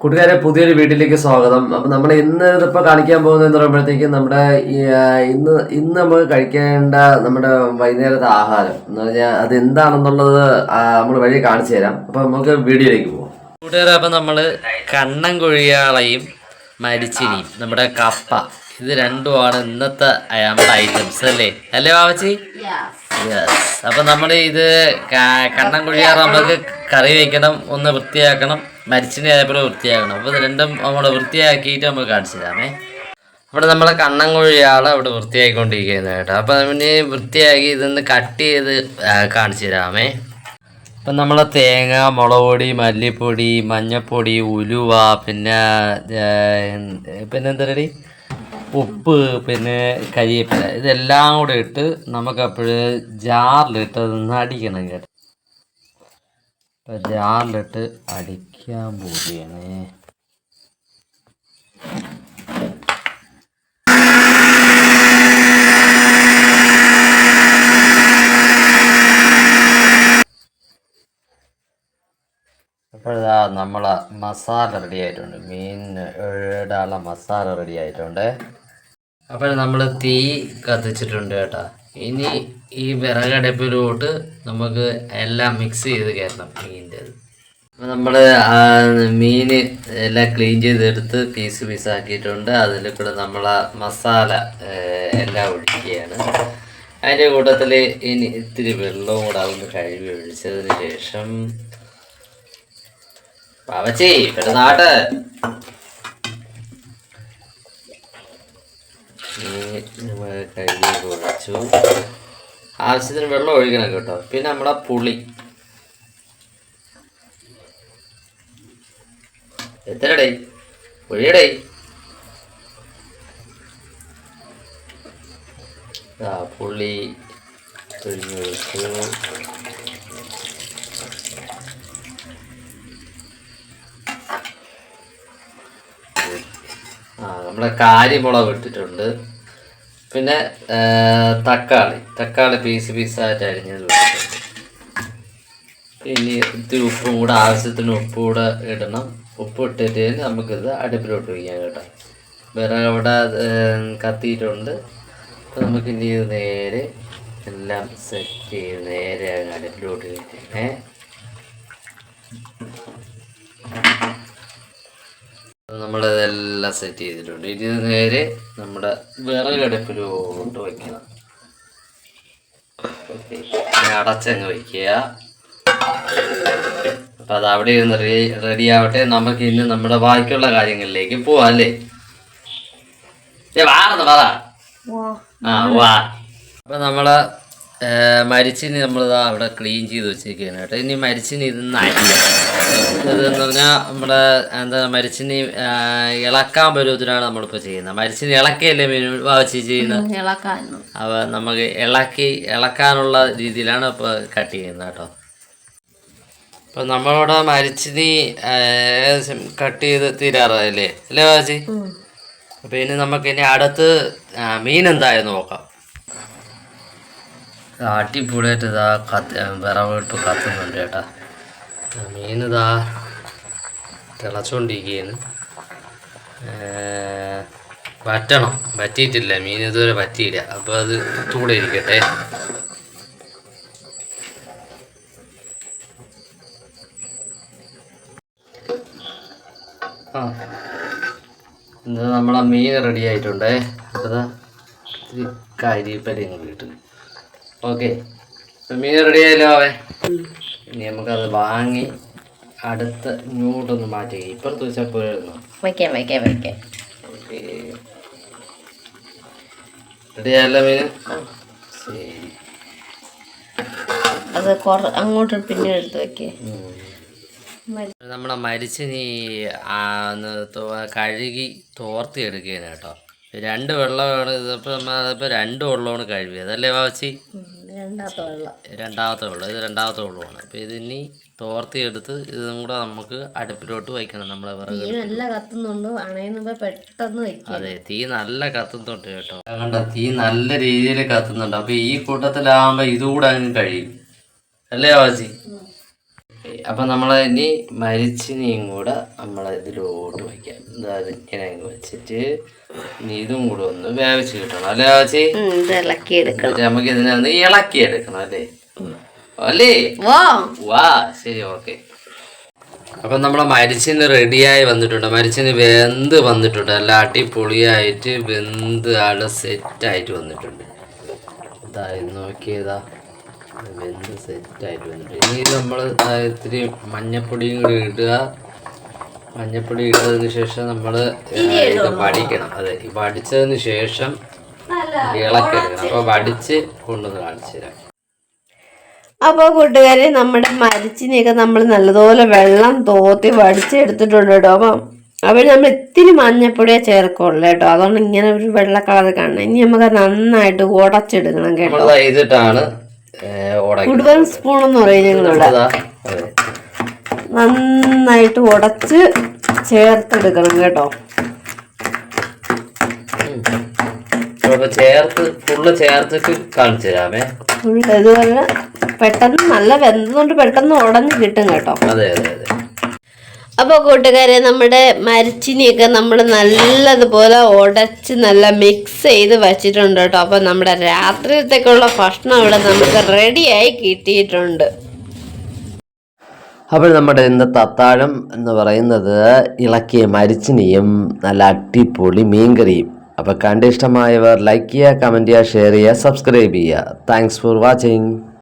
കൂട്ടുകാരെ, പുതിയൊരു വീട്ടിലേക്ക് സ്വാഗതം. അപ്പം നമ്മൾ ഇന്ന് ഇതിപ്പോൾ കാണിക്കാൻ പോകുന്നതെന്ന് പറയുമ്പോഴത്തേക്കും നമ്മുടെ ഇന്ന് നമ്മൾ കഴിക്കേണ്ട നമ്മുടെ വൈകുന്നേരത്തെ ആഹാരം എന്ന് പറഞ്ഞാൽ അത് എന്താണെന്നുള്ളത് നമ്മൾ വഴി കാണിച്ചു തരാം. അപ്പം നമുക്ക് വീഡിയോയിലേക്ക് പോകാം. കൂട്ടുകാരെ, അപ്പം നമ്മൾ കണ്ണൻ കൊഴിയാളയും മരിച്ചിനിയും നമ്മുടെ കപ്പ, ഇത് രണ്ടുമാണ് ഇന്നത്തെ നമ്മുടെ ഐറ്റംസ് അല്ലേ ബാബച്ചി? യെസ്. അപ്പം നമ്മൾ ഇത് കണ്ണൻ കൊഴിയാറ് നമുക്ക് കറി വയ്ക്കണം, ഒന്ന് വൃത്തിയാക്കണം, മരിച്ചിനെ അതേപോലെ വൃത്തിയാക്കണം. അപ്പോൾ ഇത് രണ്ടും നമ്മൾ വൃത്തിയാക്കിയിട്ട് നമുക്ക് കാണിച്ചു തരാമേ. അവിടെ നമ്മളെ കണ്ണൻ കൊഴിയാളെ അവിടെ വൃത്തിയാക്കിക്കൊണ്ടിരിക്കുന്നത് കേട്ടോ. അപ്പം പിന്നെ വൃത്തിയാക്കി ഇതൊന്ന് കട്ട് ചെയ്ത് കാണിച്ചു തരാമേ. അപ്പം നമ്മളെ തേങ്ങ, മുളക് പൊടി, മല്ലിപ്പൊടി, മഞ്ഞൾപ്പൊടി, ഉലുവ, പിന്നെ എന്താ ഉപ്പ്, പിന്നെ കരിവേപ്പില, ഇതെല്ലാം കൂടെ ഇട്ട് നമുക്കപ്പോൾ ജാറിലിട്ട് അതൊന്ന് അടിക്കണം കേട്ടോ. അപ്പം ജാറിലിട്ട് അടിക്കാൻ പോവുകയാണ്. അപ്പോഴിതാ നമ്മളെ മസാല റെഡി ആയിട്ടുണ്ട്, മീൻ ഇടാനുള്ള മസാല റെഡി ആയിട്ടുണ്ട്. അപ്പോൾ നമ്മൾ തീ കത്തിച്ചിട്ടുണ്ട് കേട്ടോ. ഇനി ഈ വിറകടുപ്പിലോട്ട് നമുക്ക് എല്ലാം മിക്സ് ചെയ്ത് കയറണം മീനിൻ്റെത്. അപ്പോൾ നമ്മൾ മീൻ എല്ലാം ക്ലീൻ ചെയ്തെടുത്ത് പീസ് പീസാക്കിയിട്ടുണ്ട്. അതിൽ കൂടെ നമ്മൾ മസാല എല്ലാം ഒഴിക്കുകയാണ്. അതിൻ്റെ കൂട്ടത്തിൽ ഇനി ഇത്തിരി വെള്ളവും കൂടെ അതൊന്ന് കഴുകി ഒഴിച്ചതിന് ശേഷം പാവച്ചി ഇവിടെ നാട്ട് കഴുകി ഒഴിച്ചു. ആവശ്യത്തിന് വെള്ളം ഒഴിക്കണം കേട്ടോ. പിന്നെ നമ്മുടെ പുളി എത്രടേ ഒഴിയടേ. പുളി പിഴിഞ്ഞൊഴിച്ചു. നമ്മുടെ കാരിമുളക് ഇട്ടിട്ടുണ്ട്. പിന്നെ തക്കാളി പീസ് പീസായിട്ട് അരിഞ്ഞത് ഇട്ടിട്ടുണ്ട്. ഇനി ഇത്തിരി ഉപ്പും കൂടെ, ആവശ്യത്തിന് ഉപ്പ് കൂടെ ഇടണം. ഉപ്പ് ഇട്ടിട്ട് നമുക്കിത് അടുപ്പിലോട്ട് വയ്ക്കാം കേട്ടോ. വിറക് അവിടെ കത്തിയിട്ടുണ്ട്. അപ്പോൾ നമുക്കിനി ഇത് നേരെ എല്ലാം സെറ്റ് ചെയ്ത് നേരെ അടുപ്പിലോട്ട് വയ്ക്കാം. നമ്മളിതെല്ലാം സെറ്റ് ചെയ്തിട്ടുണ്ട്. ഇനി നേരെ നമ്മുടെ വിറകടുപ്പിലോട്ട് വയ്ക്കണം. അടച്ചങ്ങ് വയ്ക്കുക. അപ്പം അത് അവിടെ ഇരുന്ന് റെഡി ആവട്ടെ. നമുക്ക് ഇനി നമ്മുടെ ബാക്കിയുള്ള കാര്യങ്ങളിലേക്ക് പോവാം അല്ലേ? പറ. വാ. അപ്പം നമ്മളെ മരിച്ചിനി നമ്മളിതാ അവിടെ ക്ലീൻ ചെയ്ത് വെച്ചേക്കാണ് കേട്ടോ. ഇനി മരിച്ചിനി ഇതെന്ന് ഇതെന്ന് പറഞ്ഞാൽ നമ്മുടെ മരിച്ചിനി ഇളക്കാൻ പരുവത്തിനാണ് നമ്മളിപ്പോൾ ചെയ്യുന്നത്. മരിച്ചിനി ഇളക്കിയല്ലേ മീൻ വാവച്ചി ചെയ്യുന്നത്. അപ്പോൾ നമുക്ക് ഇളക്കാനുള്ള രീതിയിലാണ് ഇപ്പോൾ കട്ട് ചെയ്യുന്നത് കേട്ടോ. അപ്പം നമ്മളോട് മരിച്ചിനി കട്ട് ചെയ്ത് തീരാറായില്ലേ അല്ലേ വാവച്ചി? അപ്പം ഇനി നമുക്കിനി അടുത്ത് മീൻ എന്തായെന്ന് നോക്കാം. അടിപൊളിയായിട്ട് ഇതാ വിറവെടുപ്പ് കത്തുന്നുണ്ട് കേട്ടാ. മീനിതാ തിളച്ചുകൊണ്ടിരിക്കുകയാണ്. വറ്റിയിട്ടില്ല മീൻ, ഇതുവരെ വറ്റിയില്ല. അപ്പോൾ അത് ചൂടെ ഇരിക്കട്ടെ. ഇത് നമ്മളെ മീൻ റെഡി ആയിട്ടുണ്ടേ. അപ്പോൾ ഇത്തിരി കരിവേപ്പിലയും കിട്ടും. ഓക്കെ, മീൻ റെഡി ആയല്ലോ അവൻ. ഇനി നമുക്കത് വാങ്ങി അടുത്ത ഇങ്ങോട്ടൊന്ന് മാറ്റി ഇപ്പുറത്ത് വെച്ചാൽ പോയിരുന്നു. റെഡി ആയല്ലോ മീൻ. ശരി, അത് അങ്ങോട്ട് പിന്നെ എടുത്ത് വെക്കേ. നമ്മളെ മരിച്ചിനി കഴുകി തോർത്തി എടുക്കുകയാണ് കേട്ടോ. രണ്ട് വെള്ളമാണ് ഇതിപ്പോൾ രണ്ട് വെള്ളമാണ് കഴുകിയത് അല്ലേ വാവച്ചി? രണ്ടാമത്തെ വെള്ളം, ഇത് രണ്ടാമത്തെ വെള്ളമാണ്. അപ്പോൾ ഇതിനി തോർത്തി എടുത്ത് ഇതും കൂടെ നമുക്ക് അടുപ്പിലോട്ട് വയ്ക്കണം. നമ്മളെ വിറക് അതെ, തീ നല്ല കത്തുന്നുണ്ട് കേട്ടോ. കണ്ട തീ നല്ല രീതിയിൽ കത്തുന്നുണ്ട്. അപ്പോൾ ഈ കൂട്ടത്തിലാകുമ്പോൾ ഇതുകൂടെ അങ്ങ് കഴിയും അല്ലേ വാവച്ചി? അപ്പം നമ്മൾ ഇനി മരിച്ചിനെയും കൂടെ നമ്മൾ ഇതിലോട്ട് വയ്ക്കാം. അതായത് ഇങ്ങനെ അങ്ങ് വെച്ചിട്ട് ഇനി ഇതും കൂടെ ഒന്ന് വേവിച്ച് കിട്ടണം അല്ലേ ചേച്ചി? ഇത് ഇളക്കിയെടുക്കണം. നമുക്ക് ഇതിനൊന്ന് ഇളക്കിയെടുക്കണം അല്ലേ? അല്ലേ? വാ ശരി, ഓക്കെ. അപ്പം നമ്മളെ മരിച്ചിന് റെഡിയായി വന്നിട്ടുണ്ട്. മരിച്ചിന് വെന്ത് വന്നിട്ടുണ്ട്. നല്ല അടിപൊളിയായിട്ട് വെന്ത് ആള് സെറ്റായിട്ട് വന്നിട്ടുണ്ട്. ഇതായി നോക്കിയതാ, വെന്ത് സെറ്റായിട്ട് വന്നിട്ടുണ്ട്. ഇനി നമ്മൾ ഇത്തിരി മഞ്ഞപ്പൊടിയും കൂടി ഇടുക. മഞ്ഞപ്പൊടി ഇട്ടതിന് ശേഷം നമ്മൾ ഇത് വടിക്കണം. അതെ, വടിച്ചതിന് ശേഷം ഇളക്കെടുക്കണം. അപ്പോൾ വടിച്ച് കൊണ്ടുവന്ന് കാണിച്ചു തരാം. അപ്പോൾ കൂട്ടുകാരെ, നമ്മുടെ മരിച്ചിനെയൊക്കെ നമ്മൾ നല്ലതുപോലെ വെള്ളം തോത്തി വടിച്ചെടുത്തിട്ടുണ്ട് കേട്ടോ. അപ്പം നമ്മൾ ഇത്തിരി മഞ്ഞപ്പൊടിയെ ചേർക്കുള്ളൂ കേട്ടോ. അതുകൊണ്ട് ഇങ്ങനെ ഒരു വെള്ള കളർ കാണണം. ഇനി നമുക്ക് നന്നായിട്ട് ഉടച്ചെടുക്കണം കേട്ടോ. ഇതിട്ടാണ് കൂടുതൽ സ്പൂണെന്ന് പറയും ഞങ്ങളിവിടെ. നന്നായിട്ട് ഉടച്ച് ചേർത്തെടുക്കണം കേട്ടോ. ഫുള്ള് ചേർത്തിട്ട് കാണിച്ചു തരാമേ. ഇതുപോലെ പെട്ടെന്ന് നല്ല വെന്തതുകൊണ്ട് പെട്ടെന്ന് ഉടഞ്ഞ് കിട്ടും കേട്ടോ. അതെ അതെ അതെ. അപ്പോൾ കൂട്ടുകാരെ, നമ്മുടെ മരിച്ചിനെയൊക്കെ നമ്മൾ നല്ലതുപോലെ ഉടച്ച് നല്ല മിക്സ് ചെയ്ത് വെച്ചിട്ടുണ്ട് കേട്ടോ. അപ്പോൾ നമ്മുടെ രാത്രിയത്തേക്കുള്ള ഭക്ഷണം ഇവിടെ നമുക്ക് റെഡിയായി കിട്ടിയിട്ടുണ്ട്. അപ്പോൾ നമ്മുടെ ഇന്നത്തെ അത്താഴം എന്ന് പറയുന്നത് ഇളക്കിയ മരിച്ചിനെയും നല്ല അടിപൊളി മീൻകറിയും. അപ്പോൾ കണ്ടിഷ്ടമായവർ ലൈക്ക് ചെയ്യുക, കമൻറ്റ് ചെയ്യുക, ഷെയർ ചെയ്യുക, സബ്സ്ക്രൈബ് ചെയ്യുക. Thanks for watching.